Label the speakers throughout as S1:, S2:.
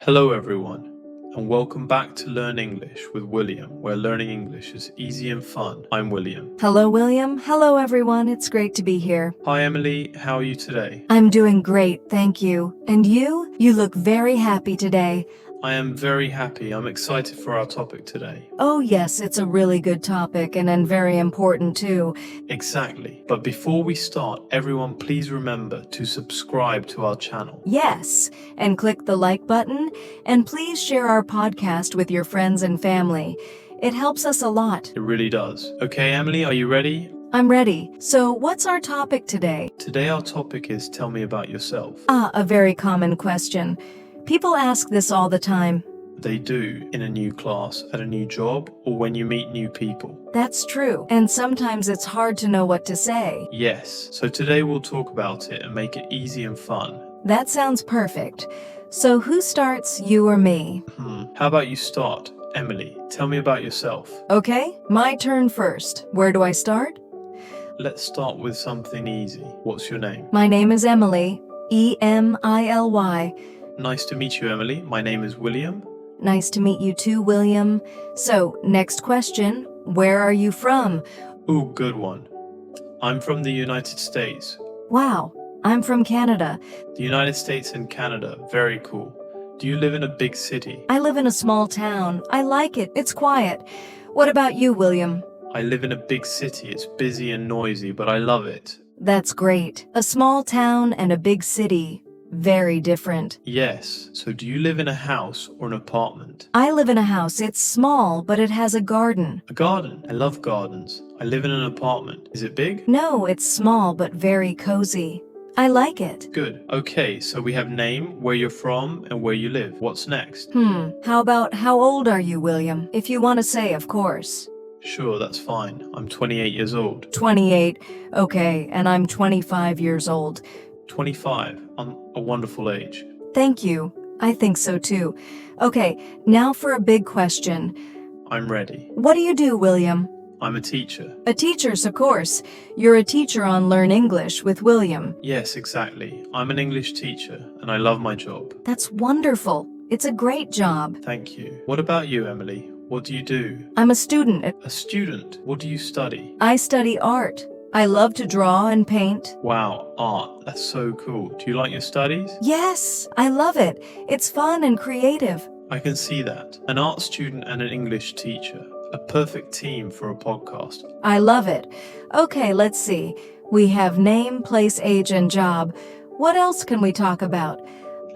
S1: Hello everyone, and welcome back to Learn English with William, where learning English is easy and fun. I'm William.
S2: Hello, William. Hello, everyone. It's great to be here.
S1: Hi Emily, how are you today?
S2: I'm doing great, thank you. And you? You look very happy today.
S1: I am very happy. I'm excited for our topic today.
S2: Oh, yes, it's a really good topic and very important too.
S1: Exactly. But before we start, everyone please remember to subscribe to our channel.
S2: Yes, and click the like button, and please share our podcast with your friends and family. It helps us a lot.
S1: It really does. Okay, Emily, are you ready?
S2: I'm ready. So, what's our topic today?
S1: Today our topic is tell me about yourself.
S2: A very common question. People ask this all the time.
S1: They do in a new class, at a new job, or when you meet new people.
S2: That's true. And sometimes it's hard to know what to say.
S1: Yes, so today we'll talk about it and make it easy and fun.
S2: That sounds perfect. So who starts, you or me?
S1: How about you start? Emily, tell me about yourself.
S2: Okay, my turn first. Where do I start?
S1: Let's start with something easy. What's your name?
S2: My name is Emily. Emily.
S1: Nice to meet you, Emily. My name is William.
S2: Nice to meet you too, William. So, next question. Where are you from?
S1: Ooh, good one. I'm from the United States.
S2: Wow, I'm from Canada.
S1: The United States and Canada, very cool. Do you live in a big city?
S2: I live in a small town. I like it. It's quiet. What about you, William?
S1: I live in a big city. It's busy and noisy, but I love it.
S2: That's great. A small town and a big city. Very different.
S1: Yes. So do you live in a house or an apartment?
S2: I live in a house. It's small, but it has a garden.
S1: A garden. I love gardens. I live in an apartment. Is it big?
S2: No, it's small, but very cozy. I like it.
S1: Good. Okay, so we have name, where you're from, and where you live. What's next?
S2: How about how old are you, William? If you want to say, of course.
S1: Sure, that's fine. I'm 28 years old.
S2: 28. Okay, and I'm 25 years old.
S1: 25. I'm a wonderful age.
S2: Thank you. I think so too. Okay, now for a big question.
S1: I'm ready.
S2: What do you do, William?
S1: I'm a teacher.
S2: A teacher, of course. You're a teacher on Learn English with William.
S1: Yes, exactly. I'm an English teacher, and I love my job.
S2: That's wonderful. It's a great job.
S1: Thank you. What about you, Emily? What do you do?
S2: I'm a student.
S1: A student? What do you study?
S2: I study art. I love to draw and paint.
S1: Wow, art. That's so cool. Do you like your studies?
S2: Yes, I love it. It's fun and creative.
S1: I can see that. An art student and an English teacher. A perfect team for a podcast.
S2: I love it. Okay, let's see. We have name, place, age, and job. What else can we talk about?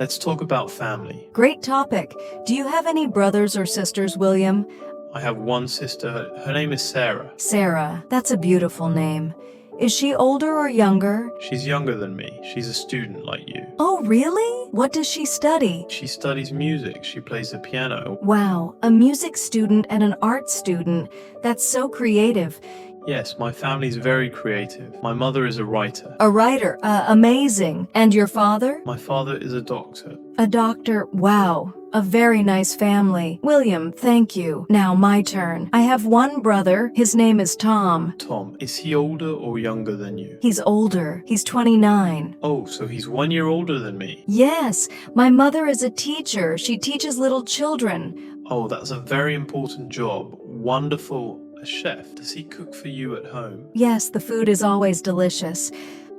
S1: Let's talk about family.
S2: Great topic. Do you have any brothers or sisters, William?
S1: I have one sister. Her name is Sarah.
S2: Sarah. That's a beautiful name. Is she older or younger?
S1: She's younger than me. She's a student like you.
S2: Oh, really? What does she study?
S1: She studies music. She plays the piano.
S2: Wow, a music student and an art student. That's so creative.
S1: Yes, my family's very creative. My mother is a writer.
S2: A writer. Amazing. And your father?
S1: My father is a doctor.
S2: A doctor. Wow. A very nice family. William, thank you. Now my turn. I have one brother. His name is Tom.
S1: Tom, is he older or younger than you?
S2: He's older. He's 29.
S1: Oh, so he's 1 year older than me.
S2: Yes, my mother is a teacher. She teaches little children.
S1: Oh, that's a very important job. Wonderful. A chef. Does he cook for you at home?
S2: Yes, the food is always delicious.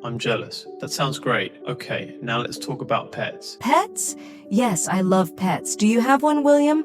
S1: I'm jealous. That sounds great. Okay, now let's talk about pets.
S2: Pets? Yes, I love pets. Do you have one, William?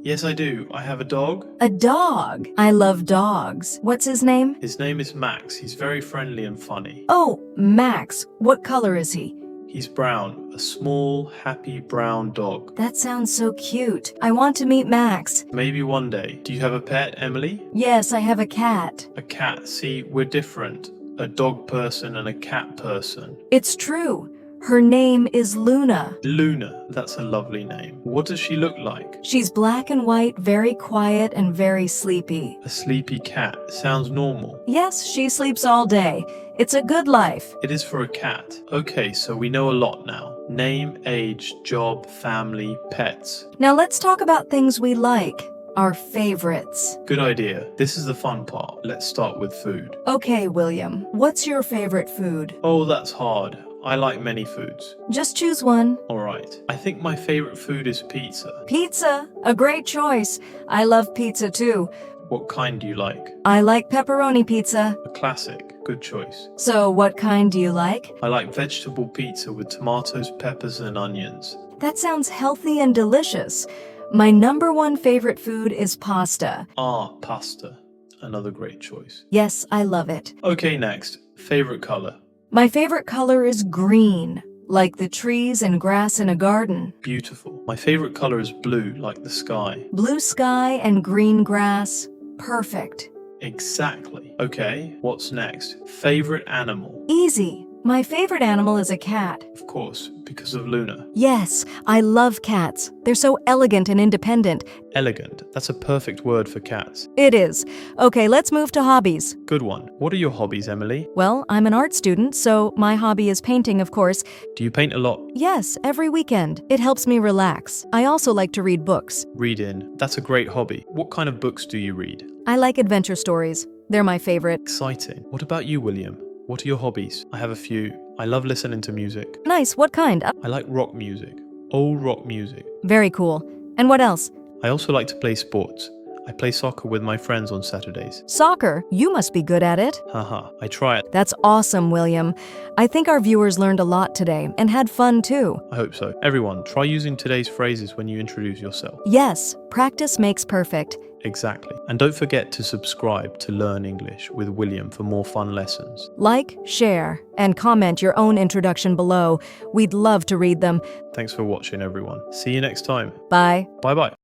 S1: Yes, I do. I have a dog.
S2: A dog. I love dogs. What's his name?
S1: His name is Max. He's very friendly and funny.
S2: Oh, Max. What color is he?
S1: He's brown. A small, happy brown dog.
S2: That sounds so cute. I want to meet Max.
S1: Maybe one day. Do you have a pet, Emily?
S2: Yes, I have a cat.
S1: A cat. See, we're different. A dog person and a cat person.
S2: It's true. Her name is Luna.
S1: Luna. That's a lovely name. What does she look like?
S2: She's black and white, very quiet and very sleepy.
S1: A sleepy cat. Sounds normal.
S2: Yes, she sleeps all day. It's a good life.
S1: It is for a cat. Okay, so we know a lot now. Name, age, job, family, pets.
S2: Now let's talk about things we like. Our favorites.
S1: Good idea. This is the fun part. Let's start with food.
S2: Okay, William. What's your favorite food?
S1: Oh, that's hard. I like many foods.
S2: Just choose one.
S1: Alright, I think my favorite food is pizza.
S2: Pizza, a great choice. I love pizza too.
S1: What kind do you like?
S2: I like pepperoni pizza.
S1: A classic, good choice.
S2: So, what kind do you like?
S1: I like vegetable pizza with tomatoes, peppers, and onions.
S2: That sounds healthy and delicious. My number one favorite food is pasta.
S1: Ah, pasta. Another great choice.
S2: Yes, I love it.
S1: Okay, next. Favorite color?
S2: My favorite color is green, like the trees and grass in a garden.
S1: Beautiful. My favorite color is blue, like the sky.
S2: Blue sky and green grass. Perfect.
S1: Exactly. Okay, what's next? Favorite animal?
S2: Easy. My favorite animal is a cat.
S1: Of course, because of Luna.
S2: Yes, I love cats. They're so elegant and independent.
S1: Elegant. That's a perfect word for cats.
S2: It is. Okay, let's move to hobbies.
S1: Good one. What are your hobbies, Emily?
S2: Well, I'm an art student, so my hobby is painting, of course.
S1: Do you paint a lot?
S2: Yes, every weekend. It helps me relax. I also like to read books.
S1: Reading. That's a great hobby. What kind of books do you read?
S2: I like adventure stories. They're my favorite.
S1: Exciting. What about you, William? What are your hobbies? I have a few. I love listening to music.
S2: Nice, what kind?
S1: I like rock music. Old rock music.
S2: Very cool. And what else?
S1: I also like to play sports. I play soccer with my friends on Saturdays.
S2: Soccer. You must be good at it.
S1: Haha, I try it.
S2: That's awesome, William. I think our viewers learned a lot today and had fun too.
S1: I hope so. Everyone, try using today's phrases when you introduce yourself.
S2: Yes, practice makes perfect.
S1: Exactly. And don't forget to subscribe to Learn English with William for more fun lessons.
S2: Like, share, and comment your own introduction below. We'd love to read them.
S1: Thanks for watching, everyone. See you next time.
S2: Bye.
S1: Bye-bye.